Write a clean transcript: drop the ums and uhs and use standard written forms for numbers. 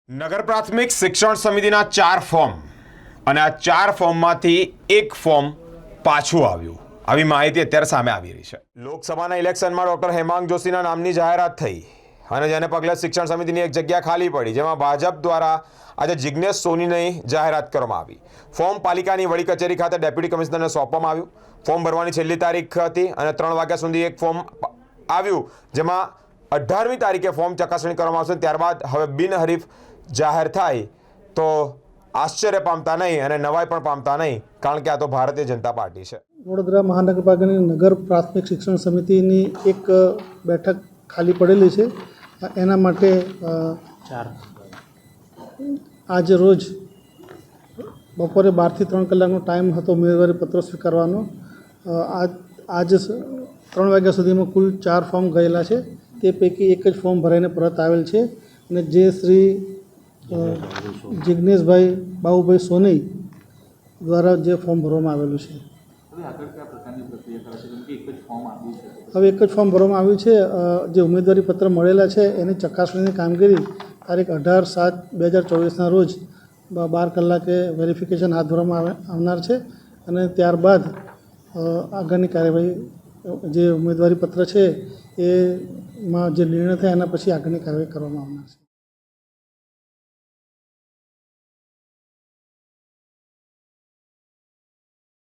નગર પ્રાથમિક શિક્ષણ સમિતિના 4 ફોર્મ અને આ 4 ફોર્મમાંથી એક ફોર્મ પાછું આવ્યું. આવી માહિતી અત્યારે સામે આવી રહી છે. લોકસભાના ઇલેક્શનમાં ડોક્ટર હેમાંગ જોશીના નામની જાહેરાત થઈ અને જેને પગલે શિક્ષણ સમિતિની એક જગ્યા ખાલી પડી, જેમાં ભાજપ દ્વારા આજે જિગ્નેશ સોનીની જાહેરાત કરવામાં આવી. ફોર્મ પાલિકાની વડી કચેરી ખાતે ડેપ્યુટી કમિશનરને સોંપવામાં આવ્યું. ફોર્મ ભરવાની છેલ્લી તારીખ હતી અને 3 વાગ્યા સુધી એક ફોર્મ આવ્યું, જેમાં 18મી તારીખે ફોર્મ ચકાસણી કરવામાં આવશે. ત્યારબાદ હવે બિનહરીફ જાહેર થાય તો આશ્ચર્ય પામતા નહીં અને નવાઈ પણ પામતા નહીં, કારણ કે આ તો ભારતીય જનતા પાર્ટી છે. વડોદરા મહાનગરપાલિકાની નગર પ્રાથમિક શિક્ષણ સમિતિની એક બેઠક ખાલી પડેલી છે. એના માટે આજ રોજ બપોરે 12 થી 3 કલાકનો ટાઈમ હતો ઉમેદવારી પત્રો સ્વીકારવાનો. આજ 3 વાગ્યા સુધીમાં કુલ 4 ફોર્મ ગયેલા છે. તે પૈકી એક જ ફોર્મ ભરાઈને પરત આવેલ છે અને જે શ્રી જિગ્નેશભાઈ બાબુભાઈ સોની દ્વારા જે ફોર્મ ભરવામાં આવેલું છે. હવે એક જ ફોર્મ ભરવામાં આવ્યું છે. જે ઉમેદવારી પત્ર મળેલા છે એની ચકાસણીની કામગીરી તારીખ 18/7/2024ના રોજ 12 કલાકે વેરિફિકેશન હાથ ધરવામાં આવનાર છે અને ત્યારબાદ આગળની કાર્યવાહી જે ઉમેદવારી પત્ર છે એમાં જે નિર્ણય થાય એના પછી આગળની કાર્યવાહી કરવામાં આવનાર છે.